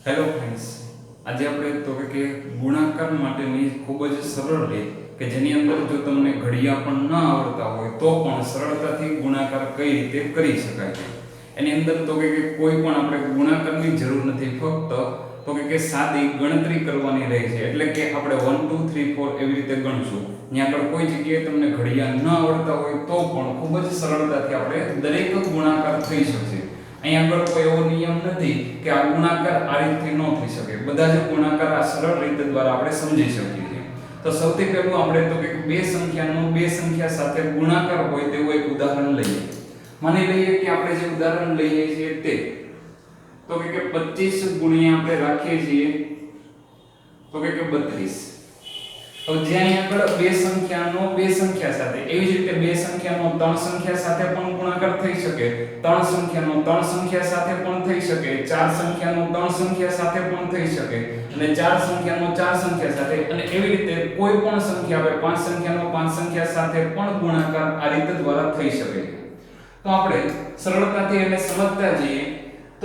Hello friends, આજે આપણે તો કે ગુણાકાર માટેની ખૂબ જ સરળ રીત કે જેની અંદર જો તમને ઘડિયા પણ ન આવડતા હોય તો પણ સરળતાથી ગુણાકાર કઈ રીતે કરી શકાય છે એની અંદર તો કે કોઈ પણ આપણે ગુણાકારની જરૂર નથી, ફક્ત તો કે સાદી ગણતરી કરવાની રહે છે. એટલે કે આપણે 1 2 3 4 એવી રીતે ગણશું. ત્યાં આગળ કોઈ જગ્યાએ તમને ઘડિયા ન આવડતા હોય તો પણ ખૂબ જ સરળતાથી આપણે દરેક ગુણાકાર થઈ શકશે. અહીંયા આગળ કોઈ એવો નિયમ નથી કે આ ગુણાકાર આ રીતથી ન થઈ શકે. બધા જ ગુણાકાર આ સરળ રીત દ્વારા આપણે સમજી શકીએ છીએ. તો સૌથી પહેલું આપણે તો કે બે સંખ્યાનો બે સંખ્યા સાથે ગુણાકાર હોય તેવું એક ઉદાહરણ લઈએ. માની લઈએ કે આપણે જે ઉદાહરણ લઈએ છીએ તે તો કે 25 ગુણ્યા આપણે રાખીએ છીએ તો કે 32. તો જ્યાં આગળ બે સંખ્યાનો બે સંખ્યા સાથે, એવી જ રીતે બે સંખ્યાનો ત્રણ સંખ્યા સાથે પણ ગુણાકાર થઈ શકે, ત્રણ સંખ્યાનો ત્રણ સંખ્યા સાથે પણ થઈ શકે, ચાર સંખ્યાનો ત્રણ સંખ્યા સાથે પણ થઈ શકે અને ચાર સંખ્યાનો ચાર સંખ્યા સાથે, અને એવી રીતે કોઈ પણ સંખ્યા આવે પાંચ સંખ્યાનો પાંચ સંખ્યા સાથે પણ ગુણાકાર આ રીત દ્વારા થઈ શકે. તો આપણે સરળતાથી એને સમજતા જઈએ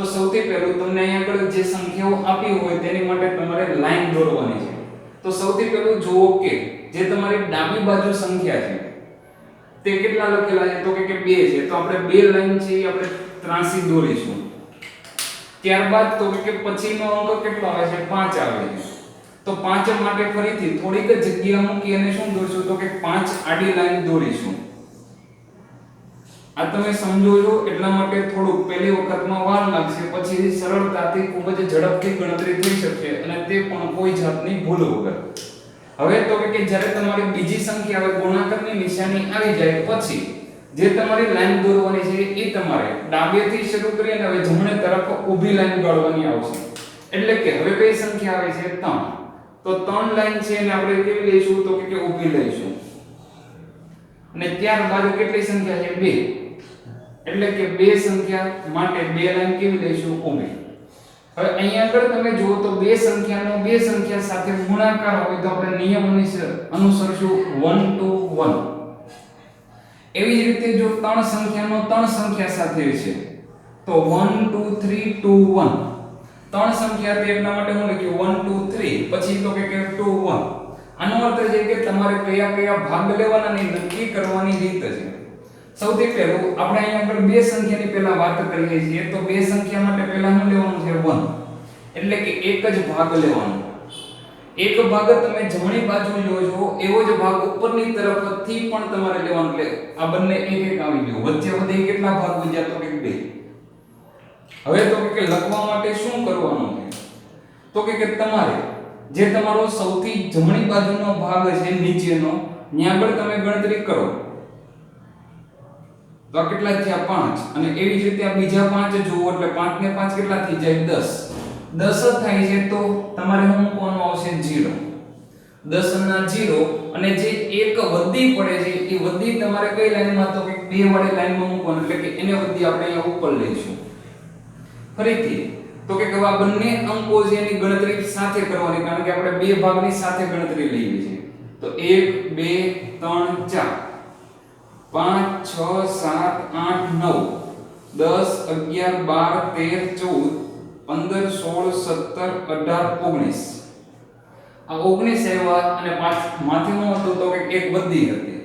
તો સૌથી પહેલું તમને અહીં આગળ જે સંખ્યાઓ આપી હોય તેની માટે તમારે લાઈન દોરવાની છે. તો સૌથી પહેલું જુઓ કે જે તમારી ડાબી બાજુ સંખ્યા છે તે કેટલા લખેલા છે તો કે 2 છે. તો આપણે બે લાઈન છે એ આપણે ત્રાંસી દોરીશું. ત્યારબાદ તો કે પછીનો અંક કેટલો આવે છે 5 આવે છે. તો 5 માટે ફરીથી થોડીક જગ્યા મૂકી અને શું દોરશું તો કે 5 આડી લાઈન દોરીશું. આ તમે સમજો છો એટલા માટે થોડુંક પહેલી વખતમાં વાર લાગશે, પછી સરળતાથી ખૂબ જ ઝડપથી ગણતરી થઈ શકશે અને તે પણ કોઈ જાતની ભૂલ વગર. હવે તો કે જ્યારે તમારી બીજી સંખ્યા આવે ગુણાકારની નિશાની આવી જાય પછી જે તમારી લાઈન દોરવાની છે એ તમારે ડાબેથી શરૂ કરી અને હવે જમણે તરફ ઊભી લાઈન ગાળવાની આવશે. એટલે કે હવે કઈ સંખ્યા આવે છે 3. તો 3 લાઈન છે અને આપણે કેવી લઈશું તો કે ઊભી લઈશું. અને ત્યારબાદ કેટલી સંખ્યા છે 2, એટલે કે બે સંખ્યા માટે બે લાઈન કેવી લઈશું ઊભી. હવે અહીંયા આગળ તમે જુઓ તો બે સંખ્યાનો બે સંખ્યા સાથે ગુણાકાર હોય તો આપણે નિયમ અનુસરશું 1 to 1. એવી જ રીતે જો ત્રણ સંખ્યાનો ત્રણ સંખ્યા સાથે છે તો 1 2 3 2 1. ત્રણ સંખ્યા તે એટલા માટે હું લખ્યું 1 2 3 પછી તો કે 2 1. આનો અર્થ છે કે તમારે કયા કયા ભાગ લેવાના ને નક્કી કરવાની રીત છે. સૌથી પહેલું આપણે અહીંયા આગળ બે સંખ્યાની પહેલા વાત કરીએ છીએ તો બે સંખ્યા માટે પહેલા શું લેવાનું છે 1. એટલે કે એક જ ભાગ લેવાનો. એક ભાગ તમે જમણી બાજુ લ્યો છો એવો જ ભાગ ઉપરની તરફથી પણ તમારે લેવાનો. એટલે આ બંને એક એક આવી ગયો, વચ્ચે વધે કેટલા ભાગ વધ્યા તો કે 2. હવે તો કે લખવા માટે શું કરવાનું છે તો કે તમારે જે તમારો સૌથી જમણી બાજુનો ભાગ છે નીચેનો ત્યાં આગળ તમે ગણતરી કરો તો કેટલા થયા 5. અને એવી જ રીતે આ બીજા 5 જુઓ એટલે 5 ને 5 કેટલા થઈ જાય 10. 10 થાય છે તો તમારે શું મૂકવાનું આવશે 0. 10 ના 0 અને જે એક વધી પડે છે એ વધી તમારે કઈ લાઈનમાં તો કે 2 વાળી લાઈનમાં મૂકવાનું. એટલે કે એને વધી આપણે અહીંયા ઉપર લઈશું. ફરીથી તો કે આ બંને અંકો છે એની ગણતરી સાથે કરવાની, કારણ કે આપણે બે ભાગની સાથે ગણતરી લઈએ છીએ. તો 1 2 3 4 5 6 7 8 9 10 11 12 13 14 15 16 17 18 19. આ 19 આવ્યા અને માથેનું હતું તો કે એક વધી હતી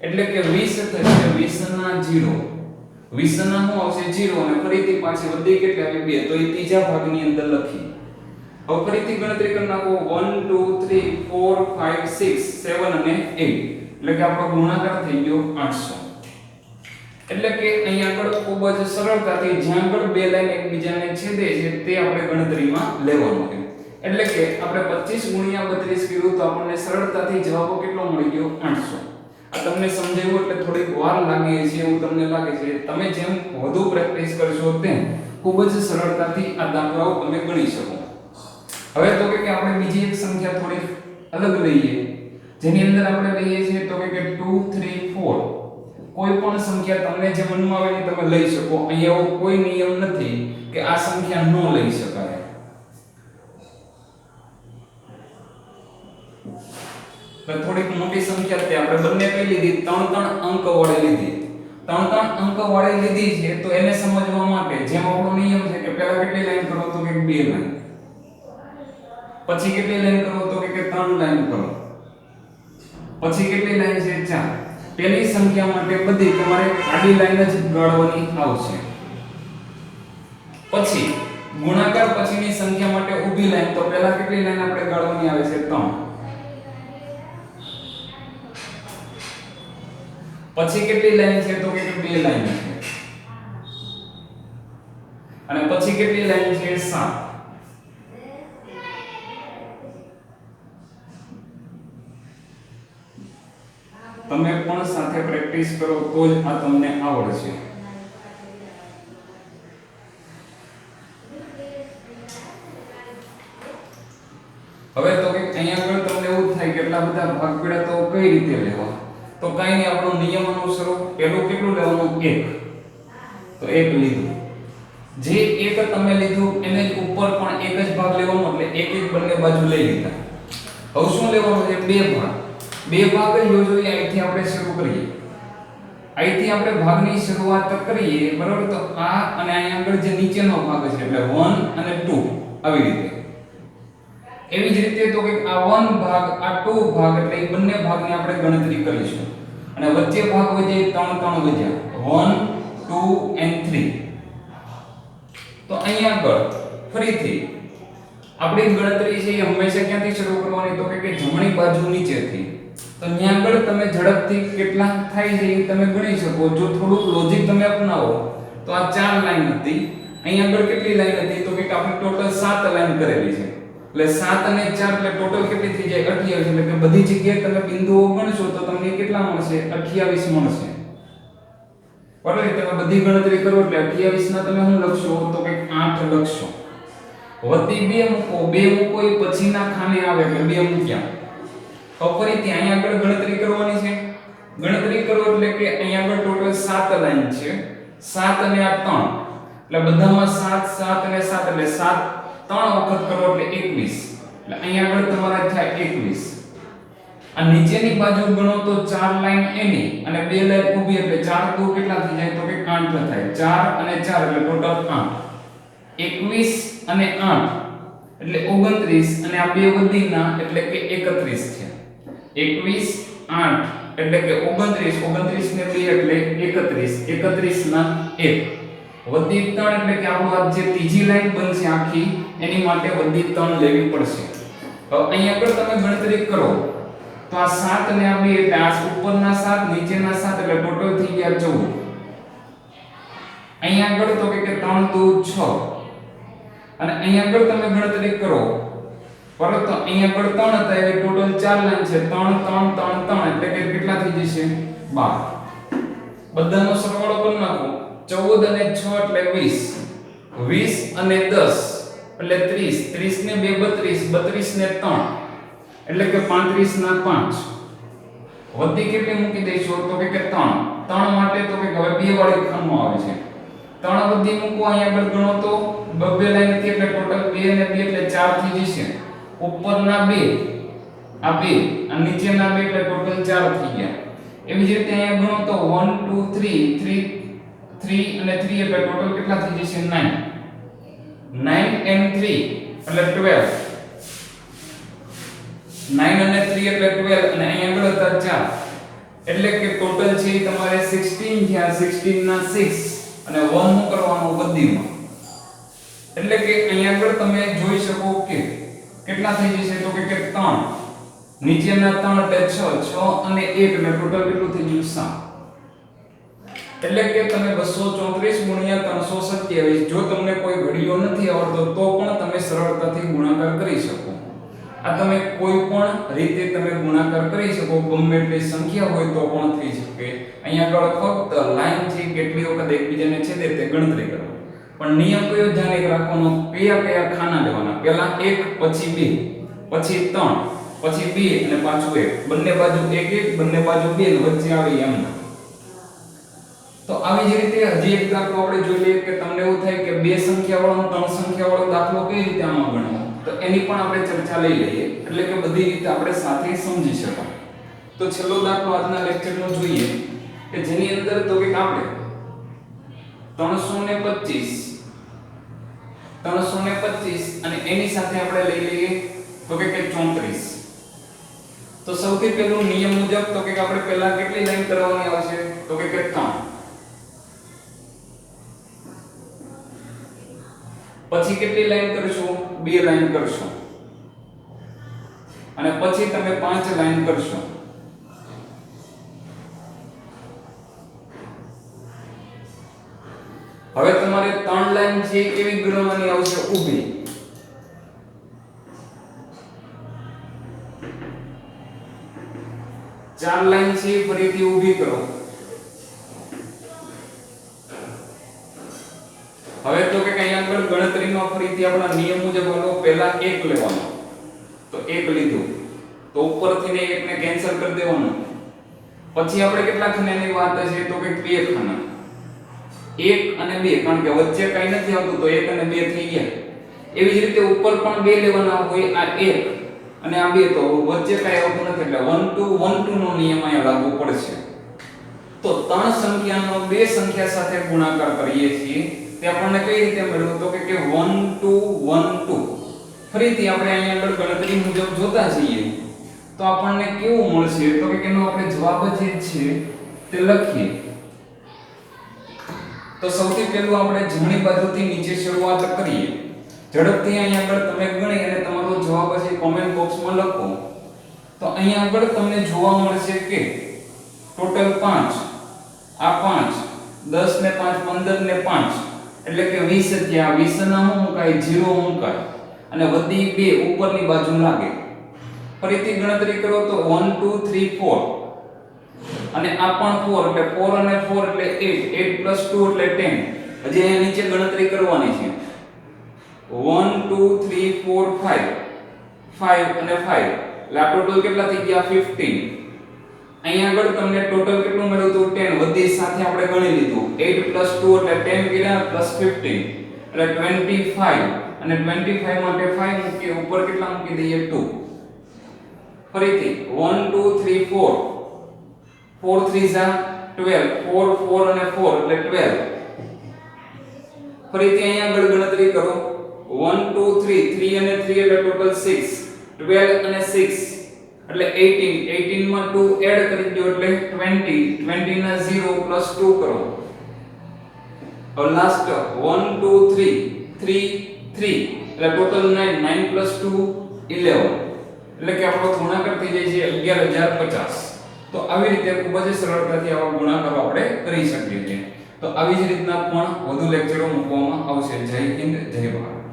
એટલે કે 20 થશે. 20 ના 0, 20 ના શું આવશે 0 અને ફરીથી પાછી વધી કેટલી આવી 2. તો એ ત્રીજા ભાગની અંદર લખી. હવે ફરીથી ગણતરી કરી નાખો 1 2 3 4 5 6 7 અને 8. એટલે કે આપણો ગુણાકાર થઈ ગયો 800. એટલે કે અહીંયા આગળ ખૂબ જ સરળતાથી જ્યાં આગળ બે લાઈન એકબીજાને છેદે છે તે આપણે ગણતરીમાં લેવાનું છે. એટલે કે આપણે 25 ગુણ્યા 32 કર્યું તો આપણને સરળતાથી જવાબ કેટલો મળી ગયો 800. આ તમને સમજાવ્યું એટલે થોડીક વાર લાગે છે એવું તમને લાગે છે. તમે જેમ વધુ પ્રેક્ટિસ કરશો તેમ ખૂબ જ સરળતાથી આ દાખલાઓ તમે ગણી શકો. હવે તો કે આપણે બીજી એક સંખ્યા થોડી અલગ લઈએ જેની અંદર આપણે લઈએ છીએ તો કે 2 3 4. કોઈ પણ સંખ્યા તમને જે મનમાં આવે એ તમે લઈ શકો. અહીંયા એવો કોઈ નિયમ નથી કે આ સંખ્યા ન લઈ શકાય. થોડીક મોટી સંખ્યા તે આપણે બંને કઈ લીધી 3 અંક વડે લીધી. 3 અંક વડે લીધી છે તો એને સમજવા માટે જેમ આપણો નિયમ છે કે પહેલા કેટલી લાઈન કરો તો કે 2 લાઈન. પછી કેટલી લાઈન કરો તો કે 3 લાઈન કરો, પછી કેટલી લાઈન છે 4. પેલી સંખ્યા માટે બધી તમારે આડી લાઈન જ ગાળવાની આવશે. પછી ગુણાકાર પછીની સંખ્યા માટે ઊભી લાઈન, તો પહેલા કેટલી લાઈન આપણે ગાળવાની આવે છે 3. પછી કેટલી લાઈન છે તો કે 2 લાઈન છે, અને પછી કેટલી લાઈન છે 7. તમે પણ સાથે પ્રેક્ટિસ કરો તો જ આ તમને આવડશે. હવે તો કે અહીંયા આગળ તમને એવું થાય કે એટલા બધા ભાગ પડ્યા તો કઈ રીતે લેવા, તો કઈ નહીં, આપણો નિયમ અનુસરો. પેલું કેટલું લેવાનું 1, તો 1 લીધું. જે 1 તમે લીધું એને જ ઉપર પણ એક જ ભાગ લેવાનો, એટલે એક એક બંને બાજુ લઈ લીધા. હવે શું લેવાનું છે 2 ભાગ. 2 ભાગ જ જોઈએ. અહીંથી આપણે શરૂ કરીએ, અહીંથી આપણે ભાગની શરૂઆત કરીએ, બરાબર. તો આ અને અહીંયા આગળ જે નીચેનો ભાગ છે એટલે 1 અને 2 આવી રીતે. એવી જ રીતે તો કે આ 1 ભાગ આ 2 ભાગ એટલે એ બંને ભાગની આપણે ગણતરી કરીશું, અને વચ્ચે ભાગ વધે 3 3 વધ્યા 1 2 and 3. તો અહીંયા આગળ ફરીથી આપણી ગણતરી છે એ હંમેશા ક્યાંથી શરૂ કરવાની, તો કે જમણી બાજુ નીચેથી. તો ત્યાં આગળ તમે ઝડપથી કેટલા થાય છે એ તમે ગણી શકો. જો થોડુંક લોજિક તમે અપનાવો તો આ 4 લાઈન હતી, અહીંયા આગળ કેટલી લાઈન હતી તો કે આપણે ટોટલ 7 લાઈન કરેલી છે, એટલે 7 અને 4 એટલે ટોટલ કેટલી થઈ જાય 28. એટલે કે બધી જગ્યાએ તમે બિંદુઓ ગણશો તો તમને કેટલા મળશે 28 મળશે, બરાબર. તમે બધી ગણતરી કરો એટલે 28 ના તમે શું લખશો તો કે 8 લખશો. વત્તી 2 મૂકો, 2 મૂકો એ પછીના ખાને આવે એટલે 2 મૂક્યા. તો ફરીથી અહીંયા આગળ ગણતરી કરવાની છે. ગણતરી કરો એટલે કે અહીંયા આગળ ટોટલ 7 લાઈન છે, 7 અને આ 3 એટલે બધામાં 7 7 અને 7 એટલે 7 3 વખત કરો એટલે 21. એટલે અહીંયા આગળ તમારા થાય 21. આ નીચેની બાજુ ગણો તો 4 લાઈન એની અને 2 લાઈન ઊભી એટલે 4 2 કેટલા થઈ જાય તો કે 8 થાય. 4 અને 4 એટલે ટોટલ 8. 21 અને 8 એટલે 29 અને આ બે વધીના એટલે કે 31 છે. 21 8 એટલે કે 29, 29 ને 2 એટલે 31, 31 ના 1 વધી 3 એટલે કે આપણો આ જે ત્રીજી લાઈન બનશે આખી એની માટે વધી 3 લેવી પડશે. હવે અહીંયા આગળ તમે ગણતરી કરો તો આ 7 ને આ 2 એટલે આ ઉપરના 7 નીચેના 7 એટલે ટોટલ થઈ ગયા 14. અહીંયા આગળ તો કે 3 2 6 અને અહીંયા આગળ તમે ગણતરી કરો પરંતુ અહીંયા આગળ 3 હતા એટલે ટોટલ 4 લાઈન છે. 3 3 3 3 એટલે કે કેટલા થઈ જશે 12. બધાનો સરવાળો કરી નાખો. 14 અને 6 એટલે 20, 20 અને 10 એટલે 30, 30 ને 2 32, 32 ને 3 એટલે કે 35 ના 5. વધી કેટલી મૂકી દઈશું તો કે 3 3 માટે તો કે હવે 2 વાળી ખાનું આવે છે. 3 વધી મૂકો અહીંયા આગળ ગણો તો 2 લાઈન હતી એટલે ટોટલ 2 અને 2 એટલે 4 થઈ જશે. ઉપરના 2 આ 2 અને નીચેના 2 એટલે ટોટલ 4 થઈ ગયા. એવી જ રીતે અહીંયા ગણો તો 1 2 3 3 અને 3 એટલે ટોટલ કેટલા થઈ જશે 9. 9 and 3 એટલે 12. 9 અને 3 એટલે 12 અને અહીંયા આગળ હતા 4 એટલે કે ટોટલ છે તમારે 16 થયા. 16 ના 6 અને 1 નું કરવાનું બધીમાં એટલે કે અહીંયા આગળ તમે જોઈ શકો કે કેટલા થઈ જશે તો કે 3 નીચેના 3 એટલે 6 6 અને 1 એટલે ટોટલ કેટલું થઈ ગયું 7. એટલે કે તમે 234 ગુણ્યા 327 જો તમને કોઈ ઘડીઓ નથી આવડતો તો પણ તમે સરળતાથી ગુણાકાર કરી શકો. આ તમે કોઈ પણ રીતે તમે ગુણાકાર કરી શકો. ગમે એટલી સંખ્યા હોય તો પણ થઈ શકે. અહીંયા આગળ ફક્ત લાઈન છે કેટલી વખત એકબીજાને છેદે તે ગણતરી કરો. પણ નિયમ કયો ધ્યાન રાખવાનો કયા કયા ખાના લેવાના. પહેલા 1 પછી 2 પછી 3 પછી 2 અને પાછું 1 બંને બાજુ 1 1 બંને બાજુ 2 વચ્ચે આવે એમ. તો આવી જ રીતે હજી એક દાખલો આપણે જોઈ લઈએ કે તમને એવું થાય કે 2 સંખ્યાવાળો 3 સંખ્યાવાળો દાખલો કઈ રીતે આમાં ગણવો તો એની પણ આપણે ચર્ચા લઈ લઈએ એટલે કે બધી રીતે આપણે સાથે સમજી શકાય. તો છેલ્લો દાખલો આજના લેક્ચરનો જોઈએ કે જેની અંદર તો કે આપણે 325 અને એની સાથે આપણે લઈ લઈએ તો કે 34. તો સૌથી પહેલું નિયમ મુજબ તો કે આપણે પહેલા કેટલી લાઈન કરવાની આવશે તો કે 3. પછી કેટલી લાઈન કરશો 2 લાઈન કરશો અને પછી તમે 5 લાઈન કરશો. હવે તમારે 3 લાઈન છે કેવી ગણવાની આવશે ઊભી. 4 લાઈન છે ફરીથી ઊભી કરો. હવે તો કે કઈ આગળ ગણતરીમાં ફરીથી આપણા નિયમ મુજબ હાલો પહેલા 1 લેવાનો. તો 1 લીધું તો ઉપરથી ને 1 ને કેન્સલ કરી દેવાનું. પછી આપણે કેટલા ખાનાની વાત છે તો કે 2 ખાના. 1 અને 2 કારણ કે વચ્ચે કઈ નથી આવતું તો 1 અને 2 થઈ ગયા. એવી જ રીતે ઉપર પણ 2 લેવાના હોય આ 1 અને આ 2 તો વચ્ચે કઈ આવતું નથી એટલે 1 2 1 2 નો નિયમ અહીંયા લાગુ પડશે. તો 3 સંખ્યાનો 2 સંખ્યા સાથે ગુણાકાર કરીએ છીએ તે આપણને કઈ રીતે મળ્યું તો કે 1 2 1 2. ફરીથી આપણે અહીંયા આગળ ગણતરી મુજબ જોતા જઈએ તો આપણને કેવું મળશે તો કે એનો આપણે જવાબ જે છે તે લખીએ. તો સૌથી પહેલું આપણે જમણી બાજુથી નીચે શરૂઆત કરીએ. ઝડપથી અહીંયા આગળ તમે ગણી અને તમારો જવાબ છે કોમેન્ટ બોક્સમાં લખો. તો અહીંયા આગળ તમને જોવા મળશે કે ટોટલ 5 આ 5 10 ને 5 15 ને 5 એટલે કે 20 થયા. 20 ના હું મુકાય 0 મુકાય અને વધી 2 ઉપરની બાજુ લાગે. ફરીથી ગણતરી કરો તો 1 2 3 4 અને આ પણ 4 એટલે 4 અને 4 એટલે 8 8 2 એટલે 10. હજી અહીંયા નીચે ગણતરી કરવાની છે 1 2 3 4 5 5 અને 5 એટલે આ ટોટલ કેટલા થઈ ગયા 15. અહીંયા આગળ તમને ટોટલ કેટલું મળ્યું તો 10 વધી સાથે આપણે ગણી લીધું 8 2 એટલે 10 કર્યા 15 એટલે 25 અને 25 માટે 5 મૂકીએ ઉપર કેટલા મૂકી દઈએ 2. ફરીથી 1 2 3 4 4 3 જા 12 4 4 અને 4 એટલે 12. ફરીથી અહીંયા આગળ ગણતરી કરો 1 2 3 3 અને 3 એટલે ટોટલ 6 12 અને 6 એટલે 18 18 માં 2 એડ કરી દો એટલે 20 20 ના 0 પ્લસ 2 કરો. હવે લાસ્ટ 1 2 3 3 3 એટલે ટોટલ 9 9 પ્લસ 2 11 એટલે કે આપણો ગુણાકાર થઈ જાય છે 11050. તો આવી રીતે ખૂબ જ સરળતાથી આવા ગુણાકારો આપણે કરી શકીએ છીએ. તો આવી જ રીતના પણ વધુ લેક્ચરો મૂકવામાં આવશે. જય હિન્દ જય ભારત.